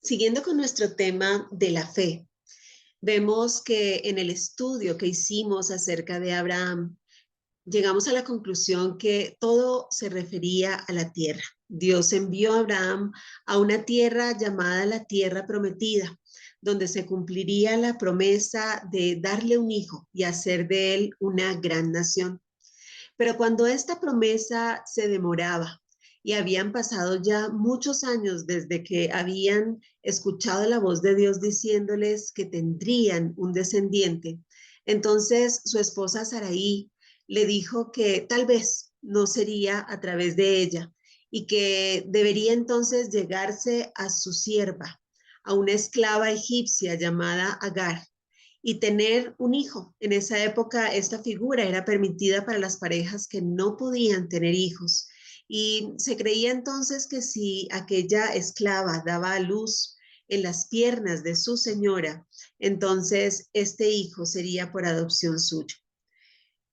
Siguiendo con nuestro tema de la fe, vemos que en el estudio que hicimos acerca de Abraham, llegamos a la conclusión que todo se refería a la tierra. Dios envió a Abraham a una tierra llamada la tierra prometida, donde se cumpliría la promesa de darle un hijo y hacer de él una gran nación. Pero cuando esta promesa se demoraba y habían pasado ya muchos años desde que habían escuchado la voz de Dios diciéndoles que tendrían un descendiente, entonces su esposa Saraí le dijo que tal vez no sería a través de ella y que debería entonces llegarse a su sierva, a una esclava egipcia llamada Agar, y tener un hijo. En esa época esta figura era permitida para las parejas que no podían tener hijos. Y se creía entonces que si aquella esclava daba a luz en las piernas de su señora, entonces este hijo sería por adopción suyo.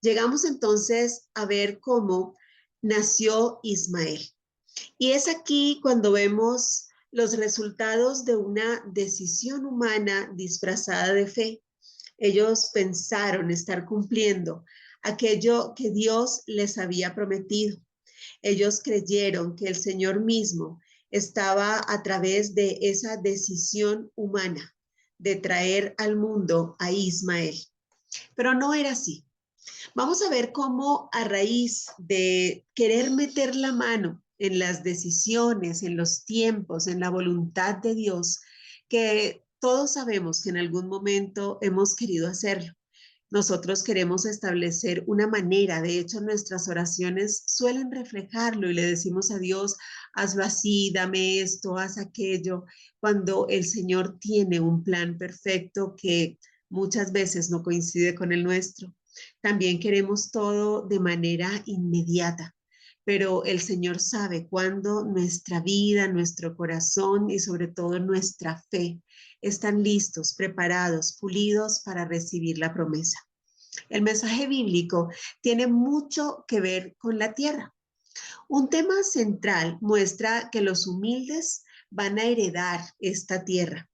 Llegamos entonces a ver cómo nació Ismael. Y es aquí cuando vemos los resultados de una decisión humana disfrazada de fe. Ellos pensaron estar cumpliendo aquello que Dios les había prometido. Ellos creyeron que el Señor mismo estaba a través de esa decisión humana de traer al mundo a Ismael. Pero no era así. Vamos a ver cómo a raíz de querer meter la mano en las decisiones, en los tiempos, en la voluntad de Dios, que todos sabemos que en algún momento hemos querido hacerlo. Nosotros queremos establecer una manera, de hecho nuestras oraciones suelen reflejarlo y le decimos a Dios, hazlo así, dame esto, haz aquello, cuando el Señor tiene un plan perfecto que muchas veces no coincide con el nuestro. También queremos todo de manera inmediata, pero el Señor sabe cuándo nuestra vida, nuestro corazón y sobre todo nuestra fe están listos, preparados, pulidos para recibir la promesa. El mensaje bíblico tiene mucho que ver con la tierra. Un tema central muestra que los humildes van a heredar esta tierra.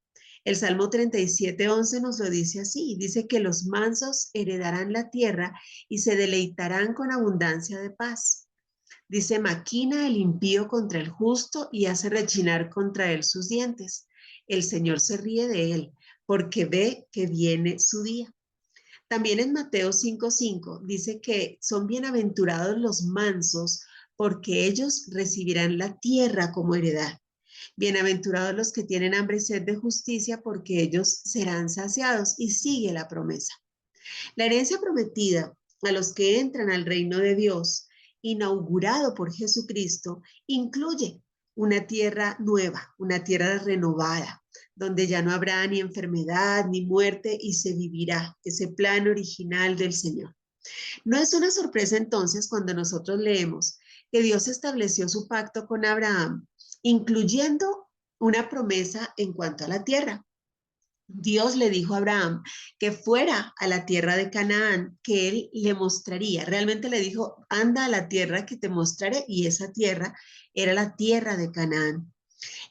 El Salmo 37:11 nos lo dice así, dice que los mansos heredarán la tierra y se deleitarán con abundancia de paz. Dice, maquina el impío contra el justo y hace rechinar contra él sus dientes. El Señor se ríe de él porque ve que viene su día. También en Mateo 5:5 dice que son bienaventurados los mansos porque ellos recibirán la tierra como heredad. Bienaventurados los que tienen hambre y sed de justicia porque ellos serán saciados. Y sigue la promesa. La herencia prometida a los que entran al reino de Dios, inaugurado por Jesucristo, incluye una tierra nueva, una tierra renovada, donde ya no habrá ni enfermedad ni muerte y se vivirá ese plan original del Señor. No es una sorpresa entonces cuando nosotros leemos que Dios estableció su pacto con Abraham, incluyendo una promesa en cuanto a la tierra. Dios le dijo a Abraham que fuera a la tierra de Canaán, que él le mostraría. Realmente le dijo, anda a la tierra que te mostraré, y esa tierra era la tierra de Canaán.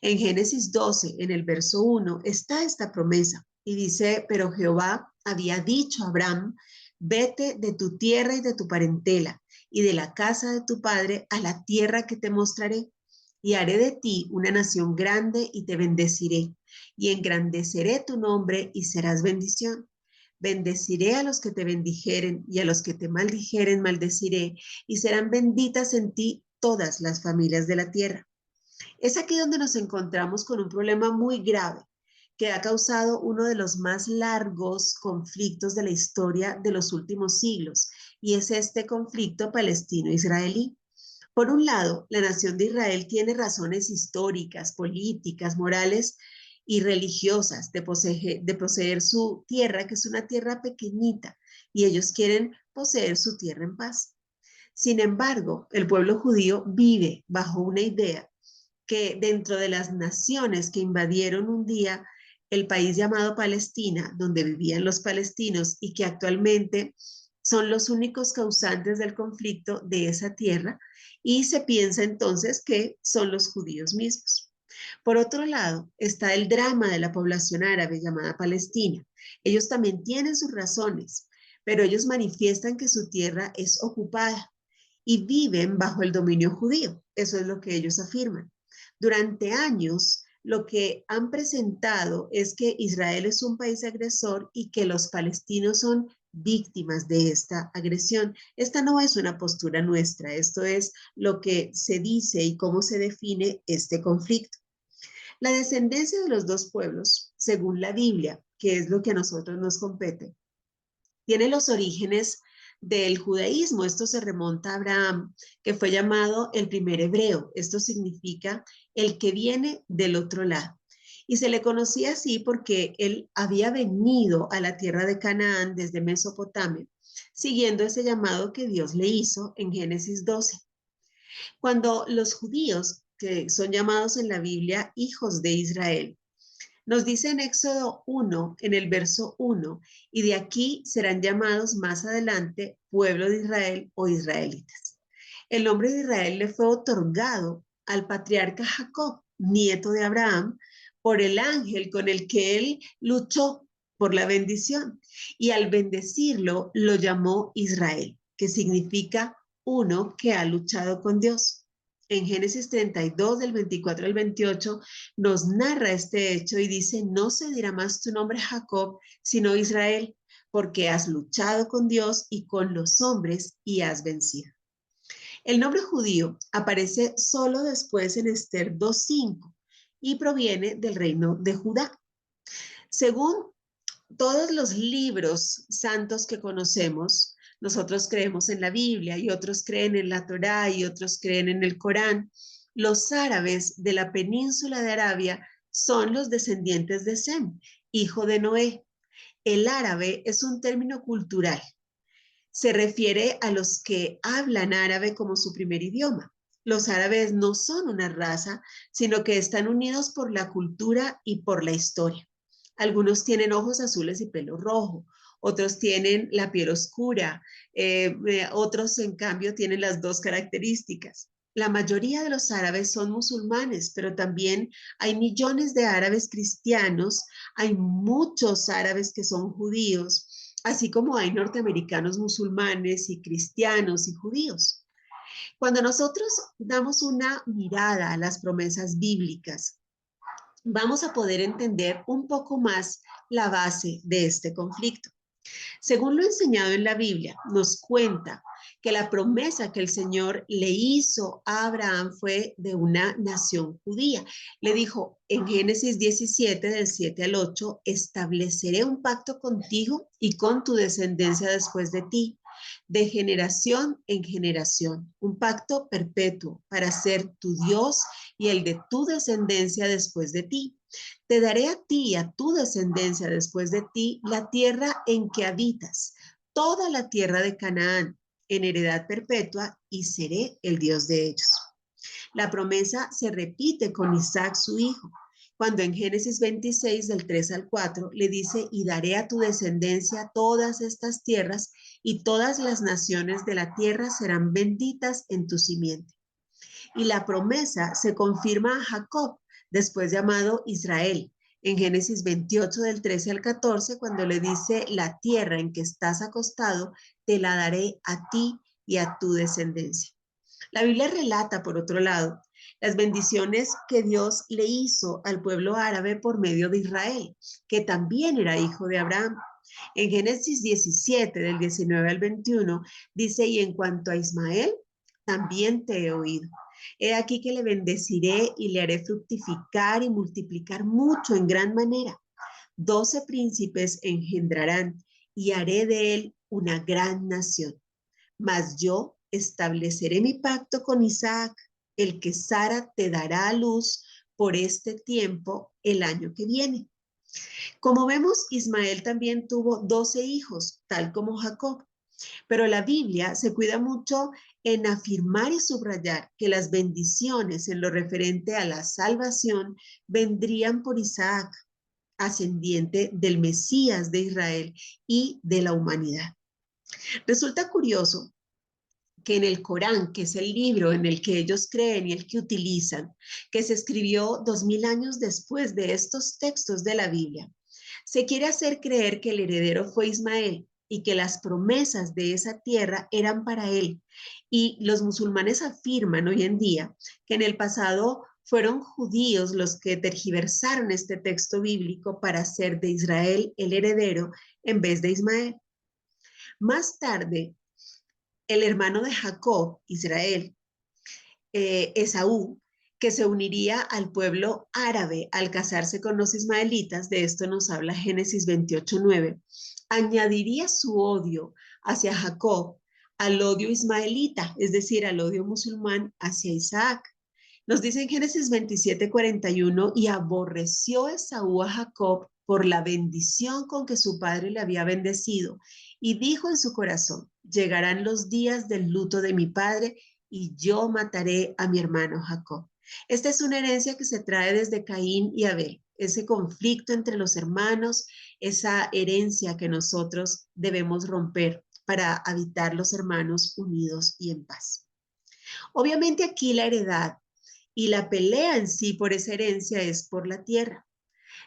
En Génesis 12, en el verso 1, está esta promesa y dice, pero Jehová había dicho a Abraham, vete de tu tierra y de tu parentela y de la casa de tu padre a la tierra que te mostraré, y haré de ti una nación grande y te bendeciré, y engrandeceré tu nombre y serás bendición. Bendeciré a los que te bendijeren y a los que te maldijeren maldeciré, y serán benditas en ti todas las familias de la tierra. Es aquí donde nos encontramos con un problema muy grave que ha causado uno de los más largos conflictos de la historia de los últimos siglos, y es este conflicto palestino-israelí. Por un lado, la nación de Israel tiene razones históricas, políticas, morales y religiosas de poseer su tierra, que es una tierra pequeñita, y ellos quieren poseer su tierra en paz. Sin embargo, el pueblo judío vive bajo una idea que dentro de las naciones que invadieron un día el país llamado Palestina, donde vivían los palestinos y que actualmente son los únicos causantes del conflicto de esa tierra, y se piensa entonces que son los judíos mismos. Por otro lado, está el drama de la población árabe llamada Palestina. Ellos también tienen sus razones, pero ellos manifiestan que su tierra es ocupada y viven bajo el dominio judío. Eso es lo que ellos afirman. Durante años, lo que han presentado es que Israel es un país agresor y que los palestinos son víctimas de esta agresión. Esta no es una postura nuestra, esto es lo que se dice y cómo se define este conflicto. La descendencia de los dos pueblos, según la Biblia, que es lo que a nosotros nos compete, tiene los orígenes del judaísmo. Esto se remonta a Abraham, que fue llamado el primer hebreo. Esto significa el que viene del otro lado. Y se le conocía así porque él había venido a la tierra de Canaán desde Mesopotamia, siguiendo ese llamado que Dios le hizo en Génesis 12. Cuando los judíos, que son llamados en la Biblia hijos de Israel, nos dice en Éxodo 1, en el verso 1, y de aquí serán llamados más adelante pueblo de Israel o israelitas. El nombre de Israel le fue otorgado al patriarca Jacob, nieto de Abraham, por el ángel con el que él luchó por la bendición. Y al bendecirlo, lo llamó Israel, que significa uno que ha luchado con Dios. En Génesis 32, del 24 al 28, nos narra este hecho y dice, no se dirá más tu nombre Jacob, sino Israel, porque has luchado con Dios y con los hombres y has vencido. El nombre judío aparece solo después en Esther 2:5 y proviene del reino de Judá. Según todos los libros santos que conocemos, nosotros creemos en la Biblia y otros creen en la Torá y otros creen en el Corán. Los árabes de la península de Arabia son los descendientes de Sem, hijo de Noé. El árabe es un término cultural. Se refiere a los que hablan árabe como su primer idioma. Los árabes no son una raza, sino que están unidos por la cultura y por la historia. Algunos tienen ojos azules y pelo rojo, otros tienen la piel oscura, otros en cambio tienen las dos características. La mayoría de los árabes son musulmanes, pero también hay millones de árabes cristianos, hay muchos árabes que son judíos, así como hay norteamericanos musulmanes y cristianos y judíos. Cuando nosotros damos una mirada a las promesas bíblicas, vamos a poder entender un poco más la base de este conflicto. Según lo enseñado en la Biblia, nos cuenta que la promesa que el Señor le hizo a Abraham fue de una nación judía. Le dijo en Génesis 17, del 7 al 8, estableceré un pacto contigo y con tu descendencia después de ti, de generación en generación, un pacto perpetuo para ser tu Dios y el de tu descendencia después de ti. Te daré a ti y a tu descendencia después de ti la tierra en que habitas, toda la tierra de Canaán, en heredad perpetua, y seré el Dios de ellos. La promesa se repite con Isaac, su hijo, cuando en Génesis 26, del 3 al 4, le dice, y daré a tu descendencia todas estas tierras, y todas las naciones de la tierra serán benditas en tu simiente. Y la promesa se confirma a Jacob, después llamado Israel, en Génesis 28 del 13 al 14, cuando le dice, la tierra en que estás acostado, te la daré a ti y a tu descendencia. La Biblia relata, por otro lado, las bendiciones que Dios le hizo al pueblo árabe por medio de Israel, que también era hijo de Abraham. En Génesis 17, del 19 al 21, dice, y en cuanto a Ismael, también te he oído. He aquí que le bendeciré y le haré fructificar y multiplicar mucho en gran manera. 12 príncipes engendrarán y haré de él una gran nación. Mas yo estableceré mi pacto con Isaac, el que Sara te dará a luz por este tiempo el año que viene. Como vemos, Ismael también tuvo 12 hijos, tal como Jacob. Pero la Biblia se cuida mucho en afirmar y subrayar que las bendiciones en lo referente a la salvación vendrían por Isaac, ascendiente del Mesías de Israel y de la humanidad. Resulta curioso que en el Corán, que es el libro en el que ellos creen y el que utilizan, que se escribió 2000 años después de estos textos de la Biblia, se quiere hacer creer que el heredero fue Ismael y que las promesas de esa tierra eran para él. Y los musulmanes afirman hoy en día que en el pasado fueron judíos los que tergiversaron este texto bíblico para hacer de Israel el heredero en vez de Ismael. Más tarde, el hermano de Jacob, Israel, Esaú, que se uniría al pueblo árabe al casarse con los ismaelitas, de esto nos habla Génesis 28:9, añadiría su odio hacia Jacob al odio ismaelita, es decir, al odio musulmán hacia Isaac. Nos dice en Génesis 27:41, y aborreció Esaú a Jacob por la bendición con que su padre le había bendecido, y dijo en su corazón, llegarán los días del luto de mi padre, y yo mataré a mi hermano Jacob. Esta es una herencia que se trae desde Caín y Abel, ese conflicto entre los hermanos, esa herencia que nosotros debemos romper para habitar los hermanos unidos y en paz. Obviamente aquí la heredad y la pelea en sí por esa herencia es por la tierra.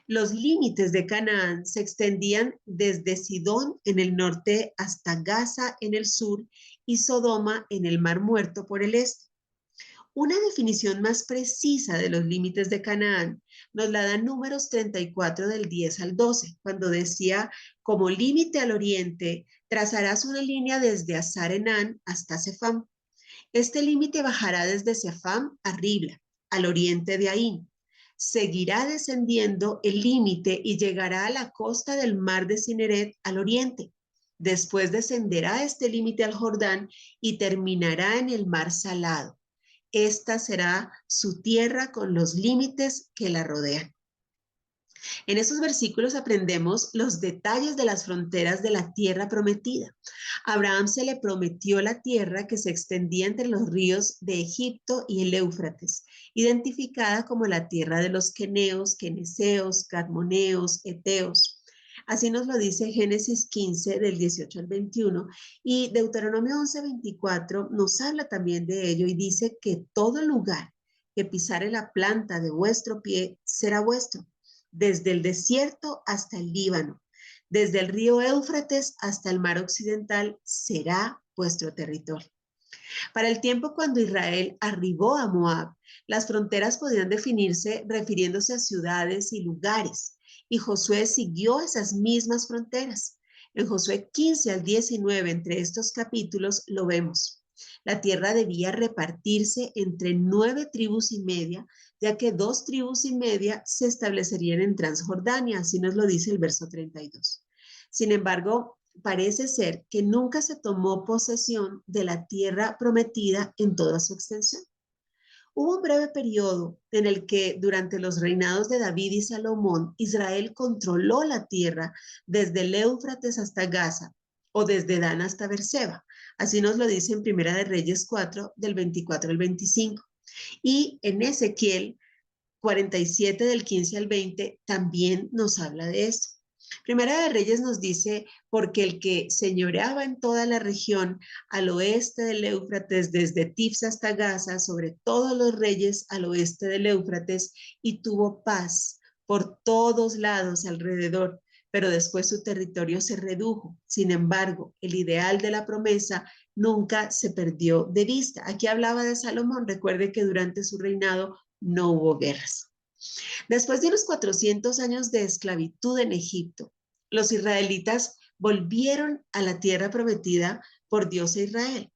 Los límites de Canaán se extendían desde Sidón en el norte hasta Gaza en el sur y Sodoma en el Mar Muerto por el este. Una definición más precisa de los límites de Canaán nos la da Números 34 del 10 al 12, cuando decía, como límite al oriente, trazarás una línea desde Azar Enán hasta Sefam. Este límite bajará desde Sefam a Ribla, al oriente de Ain. Seguirá descendiendo el límite y llegará a la costa del mar de Cineret al oriente. Después descenderá este límite al Jordán y terminará en el mar Salado. Esta será su tierra con los límites que la rodean. En esos versículos aprendemos los detalles de las fronteras de la tierra prometida. A Abraham se le prometió la tierra que se extendía entre los ríos de Egipto y el Éufrates, identificada como la tierra de los queneos, queneseos, cadmoneos, eteos. Así nos lo dice Génesis 15 del 18 al 21 y Deuteronomio 11:24 nos habla también de ello y dice que todo lugar que pisare la planta de vuestro pie será vuestro, desde el desierto hasta el Líbano, desde el río Éufrates hasta el mar occidental, será vuestro territorio. Para el tiempo cuando Israel arribó a Moab, las fronteras podían definirse refiriéndose a ciudades y lugares, y Josué siguió esas mismas fronteras. En Josué 15 al 19, entre estos capítulos, lo vemos. La tierra debía repartirse entre 9 tribus y media, ya que 2 tribus y media se establecerían en Transjordania, así nos lo dice el verso 32. Sin embargo, parece ser que nunca se tomó posesión de la tierra prometida en toda su extensión. Hubo un breve periodo en el que durante los reinados de David y Salomón, Israel controló la tierra desde el Éufrates hasta Gaza o desde Dan hasta Berseba. Así nos lo dice en Primera de Reyes 4, del 24 al 25. Y en Ezequiel 47, del 15 al 20, también nos habla de esto. Primera de Reyes nos dice, porque el que señoreaba en toda la región al oeste del Éufrates, desde Tifsa hasta Gaza, sobre todos los reyes al oeste del Éufrates, y tuvo paz por todos lados alrededor, pero después su territorio se redujo. Sin embargo, el ideal de la promesa nunca se perdió de vista. Aquí hablaba de Salomón, recuerde que durante su reinado no hubo guerras. Después de unos 400 años de esclavitud en Egipto, los israelitas volvieron a la tierra prometida por Dios a Israel.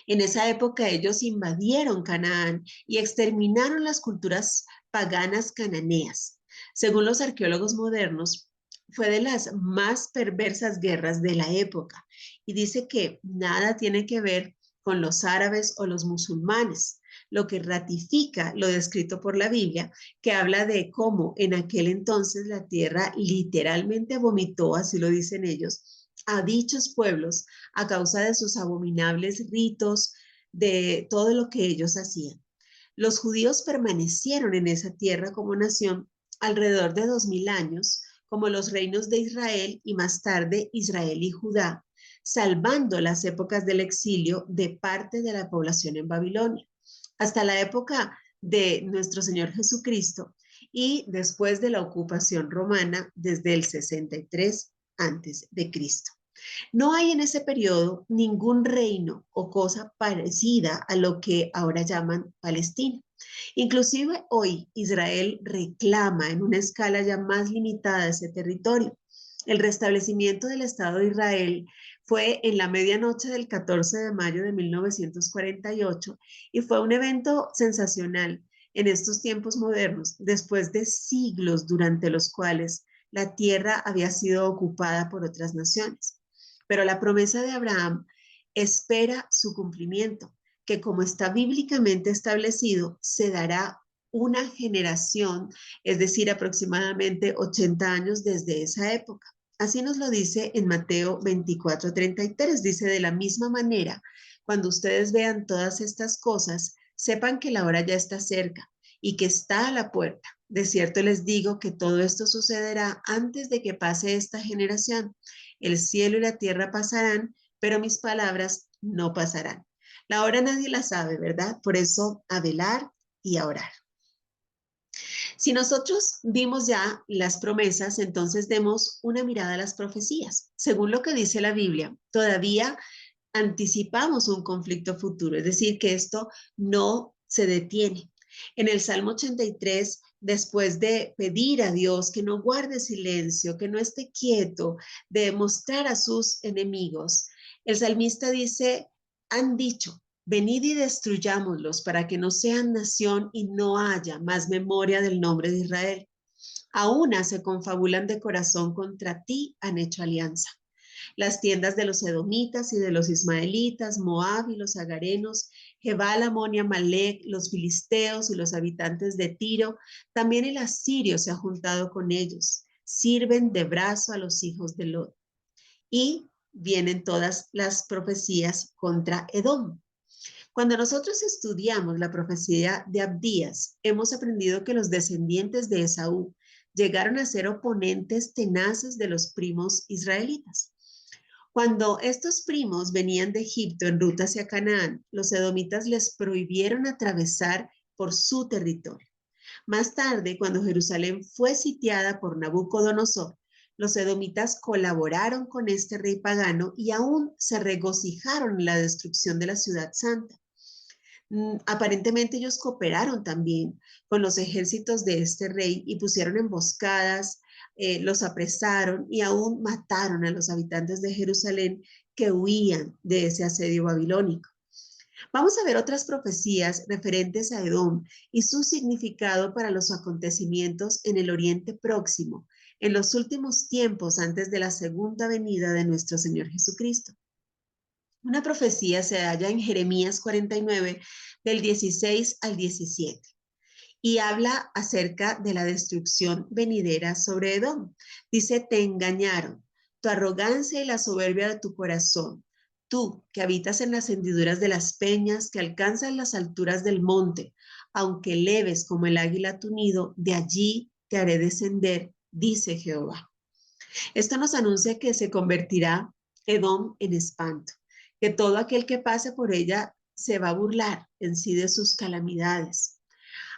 En esa época ellos invadieron Canaán y exterminaron las culturas paganas cananeas. Según los arqueólogos modernos, fue de las más perversas guerras de la época y dice que nada tiene que ver con los árabes o los musulmanes, lo que ratifica lo descrito por la Biblia, que habla de cómo en aquel entonces la tierra literalmente vomitó, así lo dicen ellos, a dichos pueblos a causa de sus abominables ritos, de todo lo que ellos hacían. Los judíos permanecieron en esa tierra como nación alrededor de 2000 años, como los reinos de Israel y más tarde Israel y Judá, salvando las épocas del exilio de parte de la población en Babilonia, hasta la época de nuestro Señor Jesucristo y después de la ocupación romana desde el 63 antes de Cristo. No hay en ese periodo ningún reino o cosa parecida a lo que ahora llaman Palestina. Inclusive hoy Israel reclama en una escala ya más limitada ese territorio. El restablecimiento del Estado de Israel fue en la medianoche del 14 de mayo de 1948 y fue un evento sensacional en estos tiempos modernos, después de siglos durante los cuales la tierra había sido ocupada por otras naciones. Pero la promesa de Abraham espera su cumplimiento, que como está bíblicamente establecido, se dará una generación, es decir, aproximadamente 80 años desde esa época. Así nos lo dice en Mateo 24:33, dice: de la misma manera, cuando ustedes vean todas estas cosas, sepan que la hora ya está cerca y que está a la puerta. De cierto les digo que todo esto sucederá antes de que pase esta generación. El cielo y la tierra pasarán, pero mis palabras no pasarán. La hora nadie la sabe, ¿verdad? Por eso, a velar y a orar. Si nosotros vimos ya las promesas, entonces demos una mirada a las profecías. Según lo que dice la Biblia, todavía anticipamos un conflicto futuro, es decir, que esto no se detiene. En el Salmo 83, después de pedir a Dios que no guarde silencio, que no esté quieto, de mostrar a sus enemigos, el salmista dice: han dicho, venid y destruyámoslos para que no sean nación y no haya más memoria del nombre de Israel. A una se confabulan de corazón, contra ti han hecho alianza. Las tiendas de los edomitas y de los ismaelitas, Moab y los agarenos, Gebal, Amón y Amalek, los filisteos y los habitantes de Tiro, también el asirio se ha juntado con ellos, sirven de brazo a los hijos de Lot. Y vienen todas las profecías contra Edom. Cuando nosotros estudiamos la profecía de Abdías, hemos aprendido que los descendientes de Esaú llegaron a ser oponentes tenaces de los primos israelitas. Cuando estos primos venían de Egipto en ruta hacia Canaán, los edomitas les prohibieron atravesar por su territorio. Más tarde, cuando Jerusalén fue sitiada por Nabucodonosor, los edomitas colaboraron con este rey pagano y aún se regocijaron en la destrucción de la ciudad santa. Aparentemente ellos cooperaron también con los ejércitos de este rey y pusieron emboscadas, los apresaron y aún mataron a los habitantes de Jerusalén que huían de ese asedio babilónico. Vamos a ver otras profecías referentes a Edom y su significado para los acontecimientos en el Oriente Próximo, en los últimos tiempos antes de la segunda venida de nuestro Señor Jesucristo. Una profecía se halla en Jeremías 49, del 16 al 17, y habla acerca de la destrucción venidera sobre Edom. Dice: te engañaron, tu arrogancia y la soberbia de tu corazón, tú que habitas en las hendiduras de las peñas, que alcanzas las alturas del monte, aunque leves como el águila tu nido, de allí te haré descender, dice Jehová. Esto nos anuncia que se convertirá Edom en espanto, que todo aquel que pase por ella se va a burlar en sí de sus calamidades.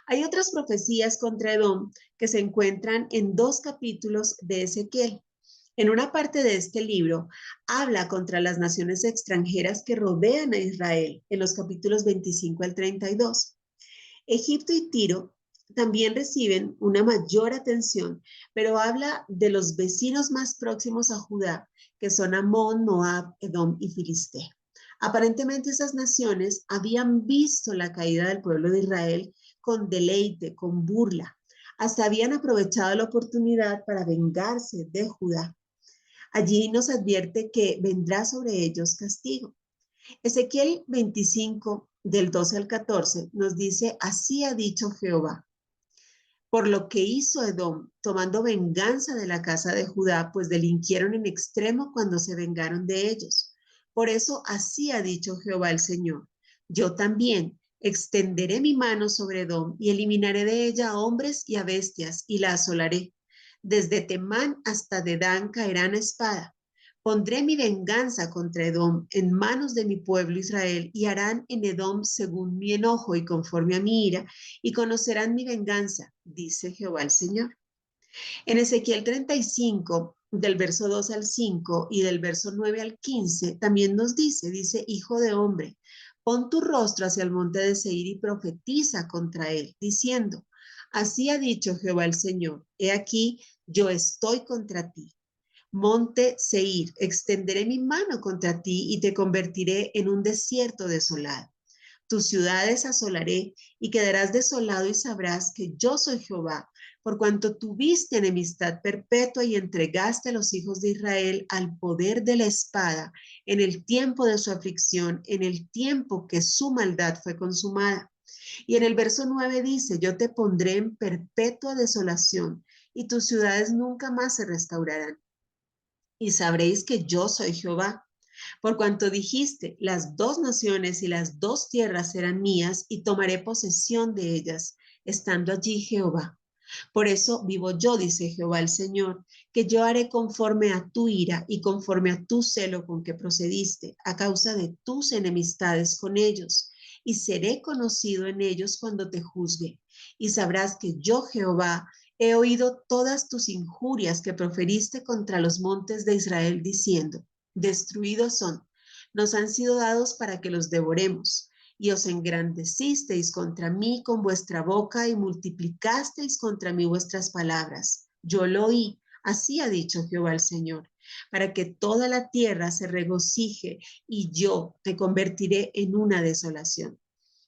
Hay otras profecías contra Edom que se encuentran en 2 capítulos de Ezequiel. En una parte de este libro habla contra las naciones extranjeras que rodean a Israel, en los capítulos 25 al 32. Egipto y Tiro también reciben una mayor atención, pero habla de los vecinos más próximos a Judá, que son Amón, Moab, Edom y Filistea. Aparentemente esas naciones habían visto la caída del pueblo de Israel con deleite, con burla. Hasta habían aprovechado la oportunidad para vengarse de Judá. Allí nos advierte que vendrá sobre ellos castigo. Ezequiel 25, del 12 al 14, nos dice: así ha dicho Jehová, por lo que hizo Edom, tomando venganza de la casa de Judá, pues delinquieron en extremo cuando se vengaron de ellos. Por eso así ha dicho Jehová el Señor: yo también extenderé mi mano sobre Edom y eliminaré de ella a hombres y a bestias y la asolaré. Desde Temán hasta Dedán caerán a espada, Pondré mi venganza contra Edom en manos de mi pueblo Israel y harán en Edom según mi enojo y conforme a mi ira y conocerán mi venganza, dice Jehová el Señor. En Ezequiel 35, del verso 2 al 5 y del verso 9 al 15, también nos dice, hijo de hombre, pon tu rostro hacia el monte de Seir y profetiza contra él, diciendo, así ha dicho Jehová el Señor, he aquí, yo estoy contra ti. Monte Seir, extenderé mi mano contra ti y te convertiré en un desierto desolado. Tus ciudades asolaré y quedarás desolado y sabrás que yo soy Jehová, por cuanto tuviste enemistad perpetua y entregaste a los hijos de Israel al poder de la espada en el tiempo de su aflicción, en el tiempo que su maldad fue consumada. Y en el verso 9 dice, yo te pondré en perpetua desolación y tus ciudades nunca más se restaurarán. Y sabréis que yo soy Jehová. Por cuanto dijiste, las dos naciones y las dos tierras serán mías y tomaré posesión de ellas, estando allí Jehová. Por eso vivo yo, dice Jehová el Señor, que yo haré conforme a tu ira y conforme a tu celo con que procediste, a causa de tus enemistades con ellos, y seré conocido en ellos cuando te juzgue. Y sabrás que yo, Jehová, he oído todas tus injurias que proferiste contra los montes de Israel, diciendo, destruidos son, nos han sido dados para que los devoremos. Y os engrandecisteis contra mí con vuestra boca y multiplicasteis contra mí vuestras palabras. Yo lo oí, así ha dicho Jehová el Señor, para que toda la tierra se regocije y yo te convertiré en una desolación.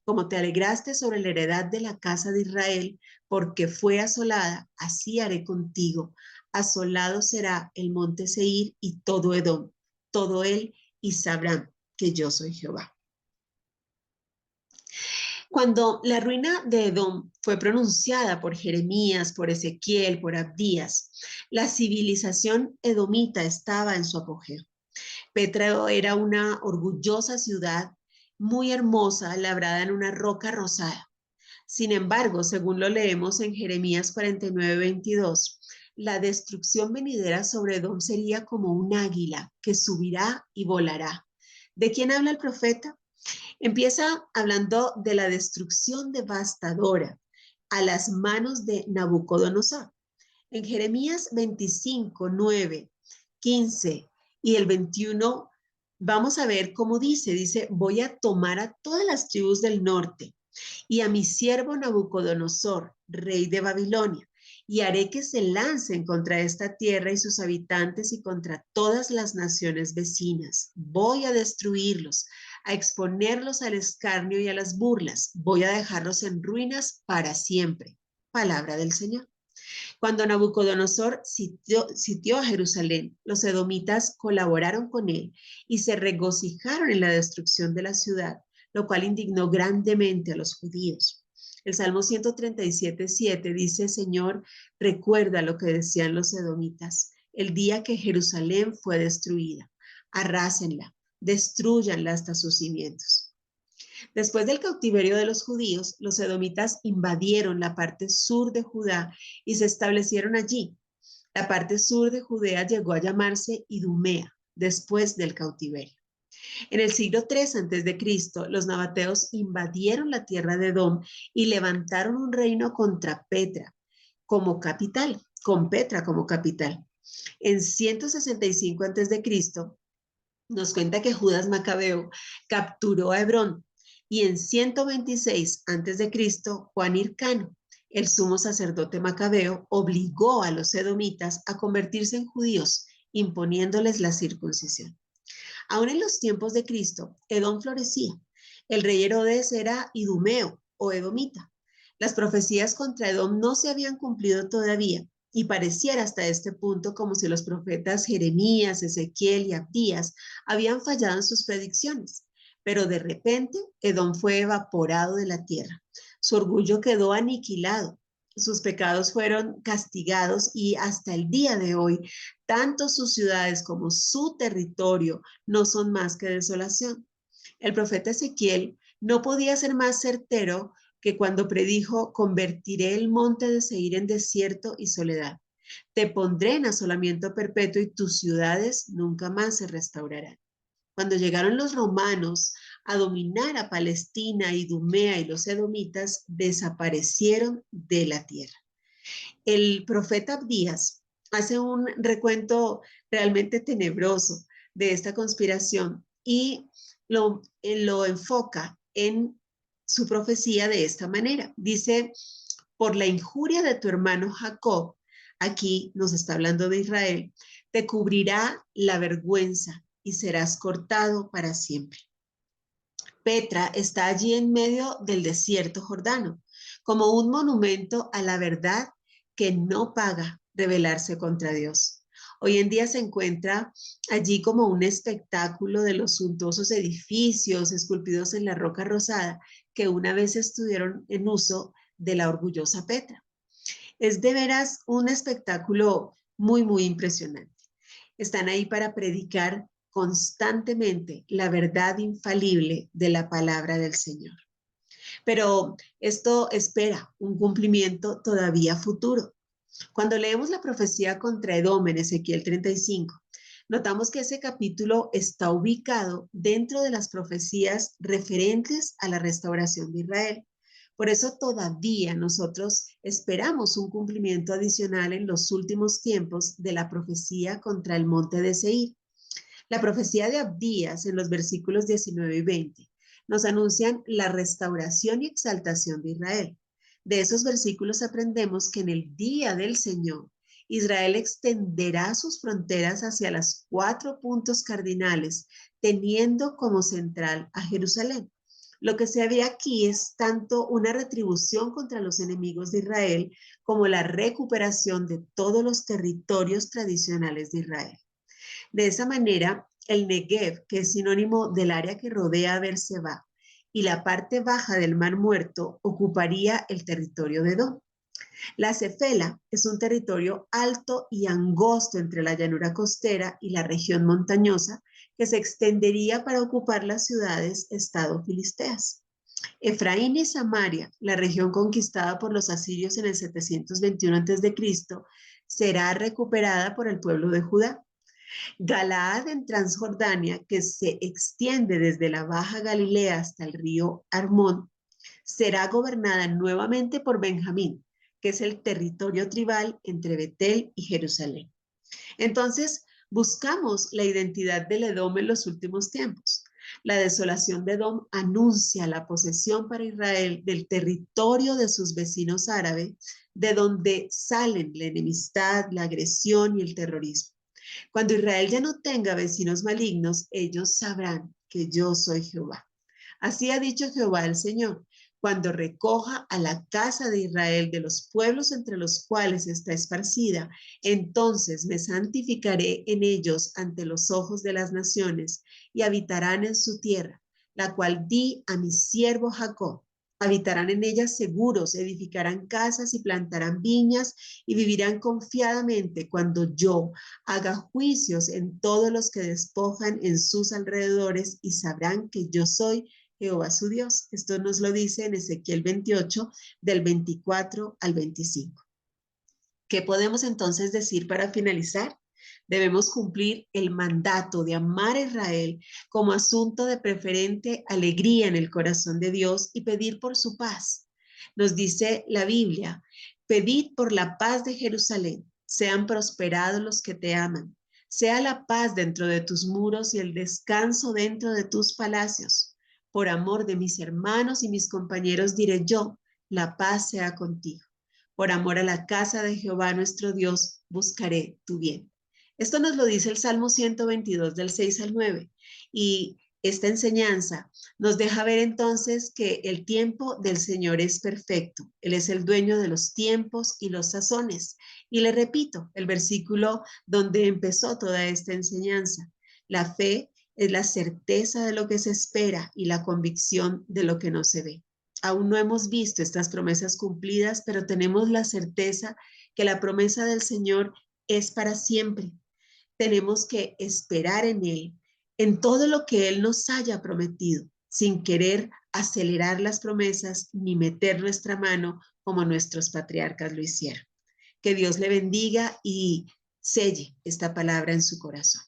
Como te alegraste sobre la heredad de la casa de Israel, porque fue asolada, así haré contigo. Asolado será el monte Seir y todo Edom, todo él, y sabrán que yo soy Jehová. Cuando la ruina de Edom fue pronunciada por Jeremías, por Ezequiel, por Abdías, la civilización edomita estaba en su apogeo. Petra era una orgullosa ciudad muy hermosa, labrada en una roca rosada. Sin embargo, según lo leemos en Jeremías 49:22, la destrucción venidera sobre Edom sería como un águila que subirá y volará. ¿De quién habla el profeta? Empieza hablando de la destrucción devastadora a las manos de Nabucodonosor. En Jeremías 25, 9, 15 y el 21, vamos a ver cómo dice, voy a tomar a todas las tribus del norte y a mi siervo Nabucodonosor, rey de Babilonia, y haré que se lancen contra esta tierra y sus habitantes y contra todas las naciones vecinas. Voy a destruirlos, a exponerlos al escarnio y a las burlas. Voy a dejarlos en ruinas para siempre. Palabra del Señor. Cuando Nabucodonosor sitió a Jerusalén, los edomitas colaboraron con él y se regocijaron en la destrucción de la ciudad, lo cual indignó grandemente a los judíos. El Salmo 137:7 dice, Señor, recuerda lo que decían los edomitas, el día que Jerusalén fue destruida. Arrásenla, destruyanla hasta sus cimientos. Después del cautiverio de los judíos, los edomitas invadieron la parte sur de Judá y se establecieron allí. La parte sur de Judea llegó a llamarse Idumea después del cautiverio. En el siglo III a.C., los nabateos invadieron la tierra de Edom y levantaron un reino contra Petra como capital, con Petra como capital. En 165 a.C., nos cuenta que Judas Macabeo capturó a Hebrón y en 126 a.C., Juan Hircano, el sumo sacerdote macabeo, obligó a los edomitas a convertirse en judíos, imponiéndoles la circuncisión. Aún en los tiempos de Cristo, Edom florecía. El rey Herodes era idumeo o edomita. Las profecías contra Edom no se habían cumplido todavía y pareciera hasta este punto como si los profetas Jeremías, Ezequiel y Abdías habían fallado en sus predicciones. Pero de repente, Edom fue evaporado de la tierra. Su orgullo quedó aniquilado. Sus pecados fueron castigados y hasta el día de hoy, tanto sus ciudades como su territorio no son más que desolación. El profeta Ezequiel no podía ser más certero que cuando predijo, convertiré el monte de Seir en desierto y soledad. Te pondré en asolamiento perpetuo y tus ciudades nunca más se restaurarán. Cuando llegaron los romanos a dominar a Palestina, Idumea y los edomitas, desaparecieron de la tierra. El profeta Abdías hace un recuento realmente tenebroso de esta conspiración y lo enfoca en su profecía de esta manera. Dice, por la injuria de tu hermano Jacob, aquí nos está hablando de Israel, te cubrirá la vergüenza y serás cortado para siempre. Petra está allí en medio del desierto jordano, como un monumento a la verdad que no paga rebelarse contra Dios. Hoy en día se encuentra allí como un espectáculo de los suntuosos edificios esculpidos en la roca rosada que una vez estuvieron en uso de la orgullosa Petra. Es de veras un espectáculo muy, muy impresionante. Están ahí para predicar constantemente la verdad infalible de la palabra del Señor. Pero esto espera un cumplimiento todavía futuro. Cuando leemos la profecía contra Edom en Ezequiel 35, notamos que ese capítulo está ubicado dentro de las profecías referentes a la restauración de Israel. Por eso todavía nosotros esperamos un cumplimiento adicional en los últimos tiempos de la profecía contra el monte de Seir. La profecía de Abdías en los versículos 19 y 20 nos anuncian la restauración y exaltación de Israel. De esos versículos aprendemos que en el día del Señor, Israel extenderá sus fronteras hacia los 4 puntos cardinales, teniendo como central a Jerusalén. Lo que se ve aquí es tanto una retribución contra los enemigos de Israel como la recuperación de todos los territorios tradicionales de Israel. De esa manera, el Negev, que es sinónimo del área que rodea a Beerseba, y la parte baja del Mar Muerto ocuparía el territorio de Edom. La Cefela es un territorio alto y angosto entre la llanura costera y la región montañosa que se extendería para ocupar las ciudades-estado filisteas. Efraín y Samaria, la región conquistada por los asirios en el 721 a.C., será recuperada por el pueblo de Judá. Galaad en Transjordania, que se extiende desde la Baja Galilea hasta el río Armón, será gobernada nuevamente por Benjamín, que es el territorio tribal entre Betel y Jerusalén. Entonces, buscamos la identidad del Edom en los últimos tiempos. La desolación de Edom anuncia la posesión para Israel del territorio de sus vecinos árabes, de donde salen la enemistad, la agresión y el terrorismo. Cuando Israel ya no tenga vecinos malignos, ellos sabrán que yo soy Jehová. Así ha dicho Jehová el Señor, cuando recoja a la casa de Israel de los pueblos entre los cuales está esparcida, entonces me santificaré en ellos ante los ojos de las naciones y habitarán en su tierra, la cual di a mi siervo Jacob. Habitarán en ellas seguros, edificarán casas y plantarán viñas y vivirán confiadamente cuando yo haga juicios en todos los que despojan en sus alrededores y sabrán que yo soy Jehová su Dios. Esto nos lo dice en Ezequiel 28, del 24 al 25. ¿Qué podemos entonces decir para finalizar? Debemos cumplir el mandato de amar a Israel como asunto de preferente alegría en el corazón de Dios y pedir por su paz. Nos dice la Biblia, pedid por la paz de Jerusalén, sean prosperados los que te aman, sea la paz dentro de tus muros y el descanso dentro de tus palacios. Por amor de mis hermanos y mis compañeros diré yo, la paz sea contigo. Por amor a la casa de Jehová nuestro Dios, buscaré tu bien. Esto nos lo dice el Salmo 122 del 6 al 9. Y esta enseñanza nos deja ver entonces que el tiempo del Señor es perfecto. Él es el dueño de los tiempos y los sazones. Y le repito el versículo donde empezó toda esta enseñanza. La fe es la certeza de lo que se espera y la convicción de lo que no se ve. Aún no hemos visto estas promesas cumplidas, pero tenemos la certeza que la promesa del Señor es para siempre. Tenemos que esperar en Él, en todo lo que Él nos haya prometido, sin querer acelerar las promesas ni meter nuestra mano como nuestros patriarcas lo hicieron. Que Dios le bendiga y selle esta palabra en su corazón.